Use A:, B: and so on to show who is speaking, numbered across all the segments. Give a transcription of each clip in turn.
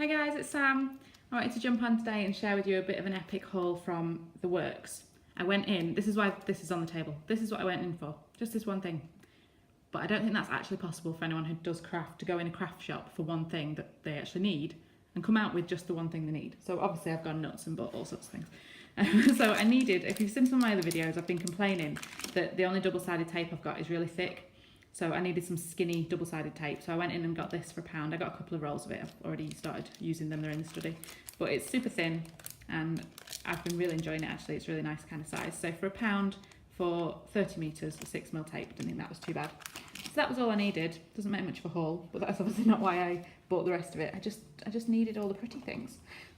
A: Hi guys, it's Sam. I wanted to jump on today and share with you a bit of an epic haul from The Works. I went in, this is why this is on the table. This is what I went in for, just this one thing. But I don't think that's actually possible for anyone who does craft to go in a craft shop for one thing that they actually need and come out with just the one thing they need. So obviously I've gone nuts and bought all sorts of things. So I needed, if you've seen some of my other videos, I've been complaining that the only double-sided tape I've got is really thick. So I needed some skinny double-sided tape. So I went in and got this for £1. I got a couple of rolls of it. I've already started using them, they're in the study. But it's super thin and I've been really enjoying it actually. It's really nice kind of size. So for £1 for 30 metres, 6mm tape, didn't think that was too bad. So that was all I needed. Doesn't make much of a haul, but that's obviously not why I bought the rest of it. I just needed all the pretty things.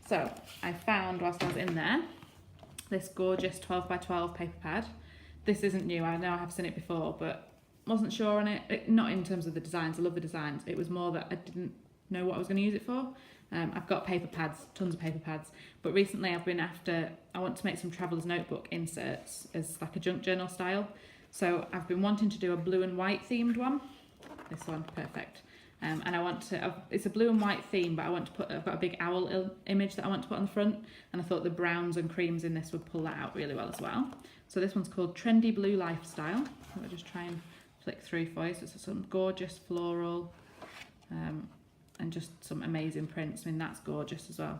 A: So I found, whilst I was in there, this gorgeous 12x12 paper pad. This isn't new, I know I have seen it before, but wasn't sure on it. Not in terms of the designs, I love the designs. It was more that I didn't know what I was going to use it for. I've got paper pads, tons of paper pads, but recently I've been after, I want to make some traveller's notebook inserts as like a junk journal style. So I've been wanting to do a blue and white themed one. This one, perfect. And I want to, it's a blue and white theme, but I want to put, I've got a big owl image that I want to put on the front, and I thought the browns and creams in this would pull that out really well as well. So this one's called Trendy Blue Lifestyle. I'll just try and flick through for you. So it's some gorgeous floral and just some amazing prints. I mean, that's gorgeous as well.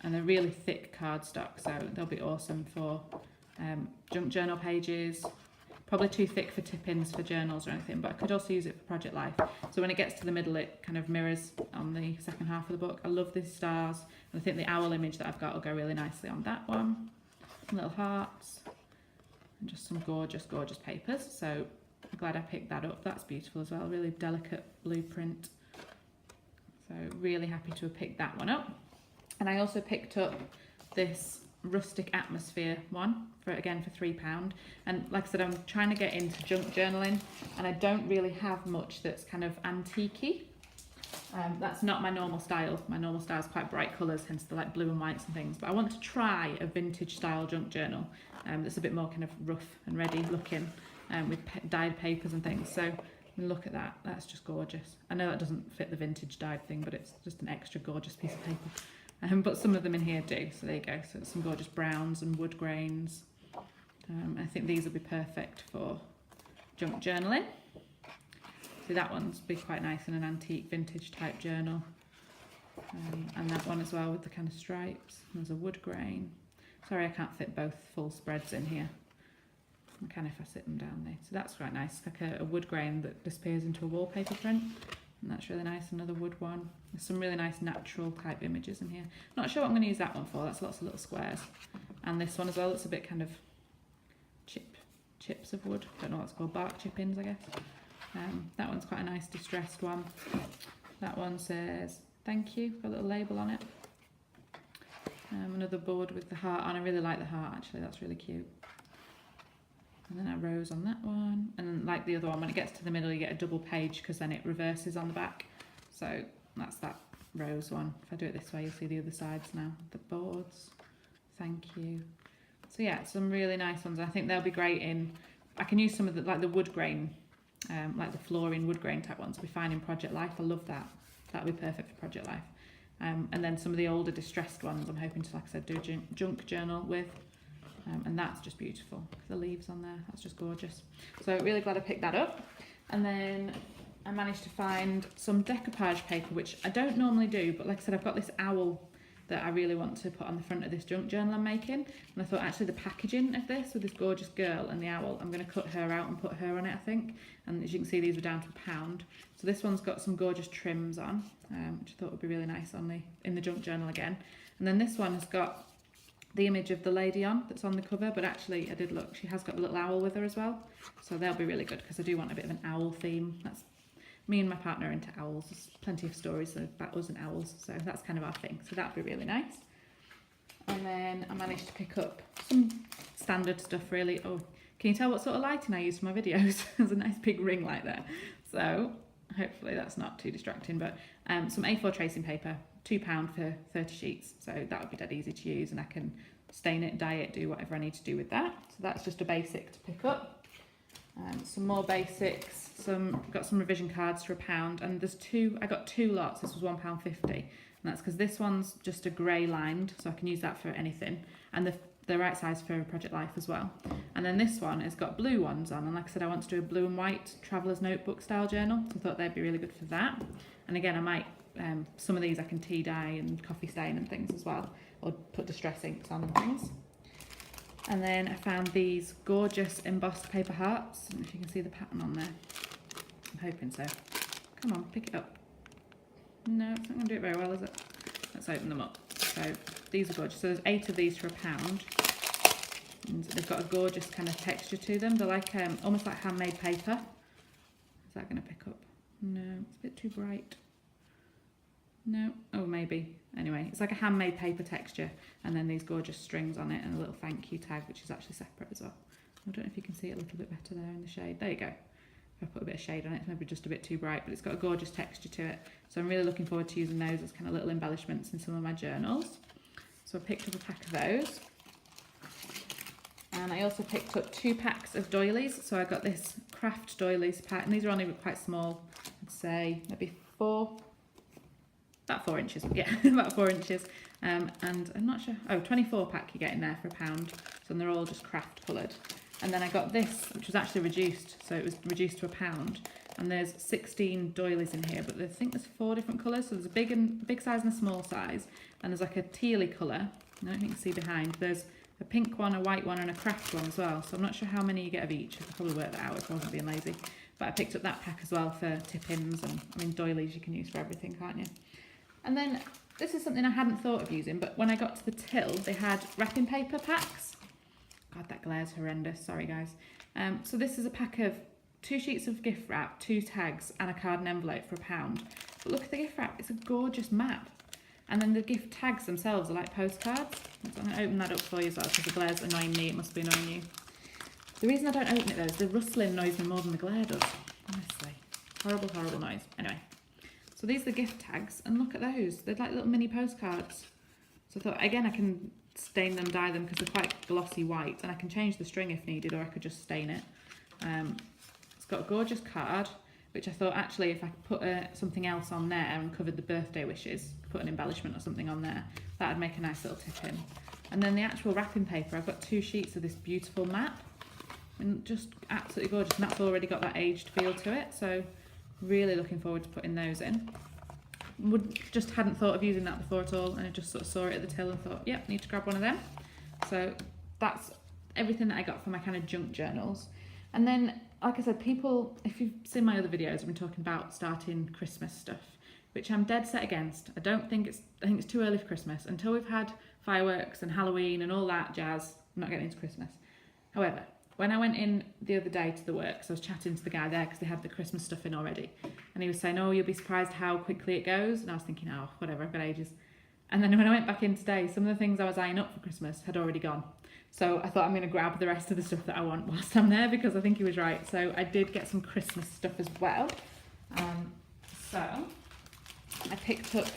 A: And they're really thick cardstock, so they'll be awesome for junk journal pages. Probably too thick for tip-ins for journals or anything, but I could also use it for Project Life. So when it gets to the middle, it kind of mirrors on the second half of the book. I love these stars, and I think the owl image that I've got will go really nicely on that one. Some little hearts, and just some gorgeous, gorgeous papers. So I'm glad I picked that up. That's beautiful as well, really delicate blueprint. So really happy to have picked that one up. And I also picked up this Rustic Atmosphere one, for again for £3. And like I said, I'm trying to get into junk journaling, and I don't really have much that's kind of antique-y. That's not my normal style. My normal style is quite bright colours, hence the like blue and whites and things. But I want to try a vintage style junk journal that's a bit more kind of rough and ready looking, with dyed papers and things. So look at that, that's just gorgeous. I know that doesn't fit the vintage dyed thing, but it's just an extra gorgeous piece of paper. But some of them in here do, so there you go. So it's some gorgeous browns and wood grains. I think these will be perfect for junk journaling. So that one's be quite nice in an antique vintage type journal. And that one as well with the kind of stripes. There's a wood grain. Sorry I can't fit both full spreads in here. I can if I sit them down there. So that's quite nice, like a wood grain that disappears into a wallpaper print. And that's really nice, another wood one. There's some really nice natural type images in here. Not sure what I'm going to use that one for, that's lots of little squares. And this one as well, it's a bit kind of chips of wood. Don't know what it's called, bark chip-ins I guess. That one's quite a nice distressed one. That one says thank you, got a little label on it. Another board with the heart on, I really like the heart actually, that's really cute. And then a rose on that one, and then like the other one, when it gets to the middle you get a double page because then it reverses on the back. So that's that rose one. If I do it this way you'll see the other sides now. The boards, thank you. So yeah, some really nice ones. I think they'll be great in, I can use some of the like the wood grain, like the fluorine wood grain type ones will be fine in Project Life. I love that. That'll be perfect for Project Life. And then some of the older distressed ones I'm hoping to, like I said, do a junk journal with. And that's just beautiful. The leaves on there, that's just gorgeous. So really glad I picked that up. And then I managed to find some decoupage paper, which I don't normally do, but like I said, I've got this owl that I really want to put on the front of this junk journal I'm making. And I thought actually the packaging of this with this gorgeous girl and the owl, I'm going to cut her out and put her on it, I think. And as you can see, these were down to £1. So this one's got some gorgeous trims on, which I thought would be really nice on in the junk journal again. And then this one has got the image of the lady on that's on the cover, but actually I did look, she has got a little owl with her as well, so they'll be really good because I do want a bit of an owl theme. That's me and my partner are into owls. There's plenty of stories about us and owls, so that's kind of our thing, so that'd be really nice. And then I managed to pick up some standard stuff really. Oh, can you tell what sort of lighting I use for my videos? There's a nice big ring light there, so hopefully that's not too distracting. But some A4 tracing paper, £2 for 30 sheets, so that would be dead easy to use, and I can stain it, dye it, do whatever I need to do with that. So that's just a basic to pick up. Some more basics, got some revision cards for £1, and I got 2 lots. This was £1.50, and that's because this one's just a grey lined, so I can use that for anything, and the right size for Project Life as well. And then this one has got blue ones on, and like I said, I want to do a blue and white traveller's notebook style journal, so I thought they'd be really good for that. And again, I might, some of these I can tea dye and coffee stain and things as well, or put distress inks on and things. And then I found these gorgeous embossed paper hearts. I don't know if you can see the pattern on there. I'm hoping so. Come on, pick it up. No, it's not going to do it very well, is it? Let's open them up. So these are gorgeous. So there's 8 of these for £1. And they've got a gorgeous kind of texture to them. They're like almost like handmade paper. Is that going to pick up? No, it's a bit too bright. No, oh maybe. Anyway, it's like a handmade paper texture, and then these gorgeous strings on it and a little thank you tag, which is actually separate as well. I don't know if you can see it a little bit better there in the shade. There you go. If I put a bit of shade on it, it's maybe just a bit too bright, but it's got a gorgeous texture to it. So I'm really looking forward to using those as kind of little embellishments in some of my journals. So I picked up a pack of those. And I also picked up 2 packs of doilies. So I got this craft doilies pack, and these are only quite small. I'd say maybe about 4 inches, yeah, about 4 inches. And I'm not sure, 24 pack you get in there for £1. So they're all just craft coloured. And then I got this, which was actually reduced, so it was reduced to £1. And there's 16 doilies in here, but I think there's 4 different colours. So there's a big size and a small size, and there's like a tealy colour. I don't think you can see behind. There's a pink one, a white one, and a craft one as well. So I'm not sure how many you get of each. I could probably work that out if I wasn't being lazy. But I picked up that pack as well for tip-ins, and I mean doilies you can use for everything, can't you? And then this is something I hadn't thought of using, but when I got to the till, they had wrapping paper packs. God, that glare's horrendous. Sorry, guys. So this is a pack of 2 sheets of gift wrap, 2 tags, and a card and envelope for £1. But look at the gift wrap. It's a gorgeous map. And then the gift tags themselves are like postcards. So I'm going to open that up for you as well, because the glare's annoying me. It must be annoying you. The reason I don't open it, though, is the rustling annoys me more than the glare does. Honestly. Horrible, horrible noise. Anyway. So these are the gift tags, and look at those. They're like little mini postcards. So I thought, again, I can stain them, dye them, because they're quite glossy white, and I can change the string if needed, or I could just stain it. It's got a gorgeous card, which I thought, actually, if I could put something else on there and covered the birthday wishes, put an embellishment or something on there, that would make a nice little tip in. And then the actual wrapping paper, I've got 2 sheets of this beautiful map, and just absolutely gorgeous, and that's already got that aged feel to it, so really looking forward to putting those in. Just hadn't thought of using that before at all, and I just sort of saw it at the till and thought, yep, need to grab one of them. So that's everything that I got for my kind of junk journals. And then, like I said, people, if you've seen my other videos, I've been talking about starting Christmas stuff, which I'm dead set against. I think it's too early for Christmas. Until we've had fireworks and Halloween and all that jazz, I'm not getting into Christmas. However, when I went in the other day to the works, I was chatting to the guy there because they had the Christmas stuff in already. And he was saying, oh, you'll be surprised how quickly it goes. And I was thinking, oh, whatever, I've got ages. And then when I went back in today, some of the things I was eyeing up for Christmas had already gone. So I thought I'm going to grab the rest of the stuff that I want whilst I'm there, because I think he was right. So I did get some Christmas stuff as well. So I picked up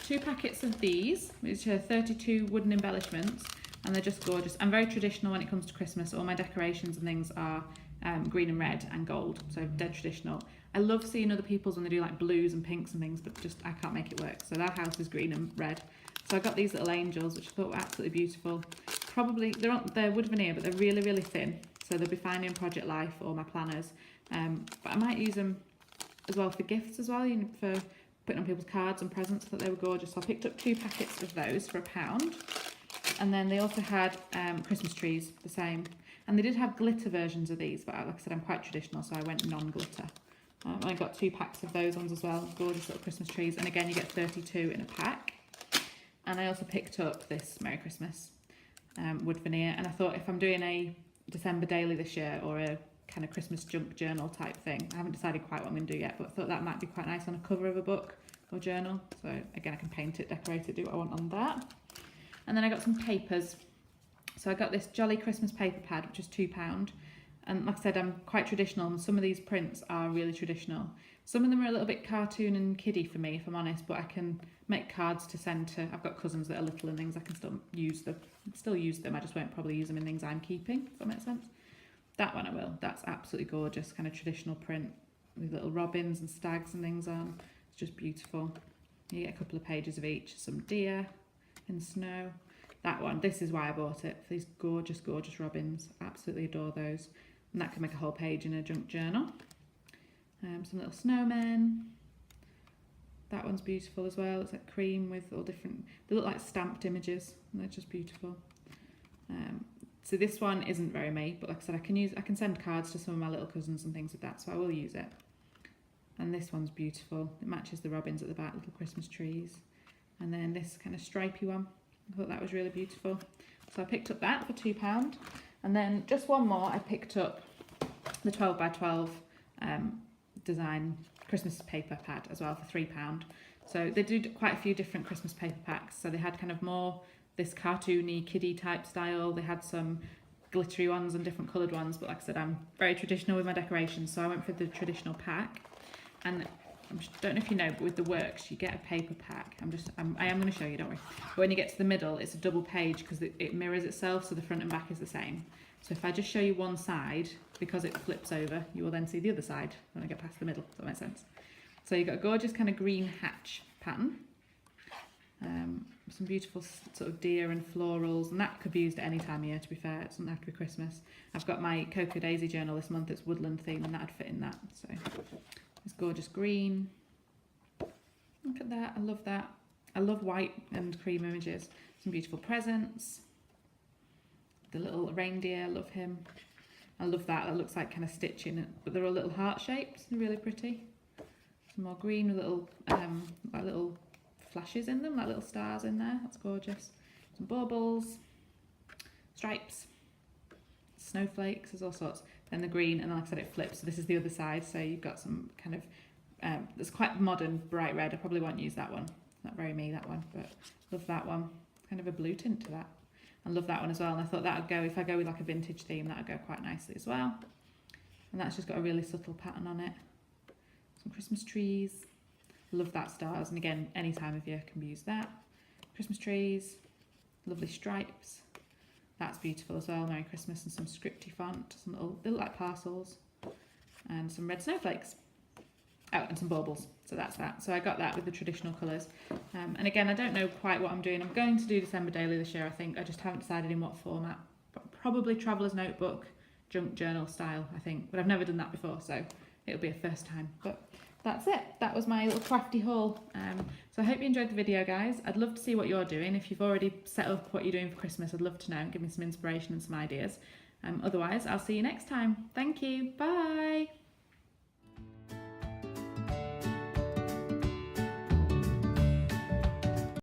A: 2 packets of these, which are 32 wooden embellishments. And they're just gorgeous. I'm very traditional when it comes to Christmas. All my decorations and things are green and red and gold, so dead traditional. I love seeing other people's when they do like blues and pinks and things, but just I can't make it work. So our house is green and red. So I got these little angels, which I thought were absolutely beautiful. Probably, they're wood veneer, but they're really, really thin. So they'll be fine in Project Life or my planners. But I might use them as well for gifts as well, you know, for putting on people's cards and presents. I thought they were gorgeous. So I picked up 2 packets of those for £1. And then they also had Christmas trees, the same. And they did have glitter versions of these, but like I said, I'm quite traditional, so I went non-glitter. I got 2 packs of those ones as well, gorgeous little Christmas trees. And again, you get 32 in a pack. And I also picked up this Merry Christmas wood veneer. And I thought, if I'm doing a December daily this year, or a kind of Christmas junk journal type thing, I haven't decided quite what I'm going to do yet, but I thought that might be quite nice on a cover of a book or journal. So again, I can paint it, decorate it, do what I want on that. And then I got some papers. So I got this Jolly Christmas paper pad, which is £2. And like I said, I'm quite traditional, and some of these prints are really traditional. Some of them are a little bit cartoon and kiddie for me, if I'm honest, but I can make cards to send to, I've got cousins that are little and things, I can still use them. I just won't probably use them in things I'm keeping, if that makes sense. That one I will. That's absolutely gorgeous, kind of traditional print with little robins and stags and things on. It's just beautiful. You get a couple of pages of each. Some deer in snow. That one, this is why I bought it, for these gorgeous, gorgeous robins. Absolutely adore those. And that can make a whole page in a junk journal. Some little snowmen. That one's beautiful as well. It's like cream with all different, they look like stamped images. And they're just beautiful. So this one isn't very me, but like I said, I can send cards to some of my little cousins and things with that, so I will use it. And this one's beautiful. It matches the robins at the back, little Christmas trees. And then this kind of stripy one. I thought that was really beautiful. So I picked up that for £2. And then just one more, I picked up the 12 by 12 design Christmas paper pad as well for £3. So they do quite a few different Christmas paper packs. So they had kind of more this cartoony kiddie type style. They had some glittery ones and different coloured ones, but like I said, I'm very traditional with my decorations, so I went for the traditional pack. And I don't know if you know, but with the works you get a paper pack. I am going to show you, don't worry. But when you get to the middle, it's a double page because it mirrors itself, so the front and back is the same. So if I just show you one side, because it flips over, you will then see the other side when I get past the middle. Does that make sense? So you've got a gorgeous kind of green hatch pattern. Some beautiful sort of deer and florals, and that could be used at any time of year, to be fair. It doesn't have to be Christmas. I've got my Cocoa Daisy journal this month, it's woodland theme, and that'd fit in that. So it's gorgeous green. Look at that, I love that. I love white and cream images. Some beautiful presents. The little reindeer, I love him. I love that, that looks like kind of stitching, but they're all little heart shapes, they're really pretty. Some more green with little, like little flashes in them, like little stars in there. That's gorgeous. Some baubles, stripes, snowflakes, there's all sorts. Then the green, and then like I said, it flips. So this is the other side. So you've got some kind of, it's quite modern, bright red. I probably won't use that one. Not very me, that one, but love that one. Kind of a blue tint to that. I love that one as well. And I thought that would go, if I go with like a vintage theme, that would go quite nicely as well. And that's just got a really subtle pattern on it. Some Christmas trees. Love that stars, and again, any time of year can be used that. Christmas trees, lovely stripes. That's beautiful as well. Merry Christmas, and some scripty font, some little, they look like parcels, and some red snowflakes. Oh, and some baubles. So that's that. So I got that with the traditional colours. And again, I don't know quite what I'm doing. I'm going to do December Daily this year, I think. I just haven't decided in what format. But probably Traveller's Notebook, junk journal style, I think. But I've never done that before, so it'll be a first time. But that's it. That was my little crafty haul. So I hope you enjoyed the video, guys. I'd love to see what you're doing. If you've already set up what you're doing for Christmas, I'd love to know. Give me some inspiration and some ideas. Otherwise, I'll see you next time. Thank you. Bye.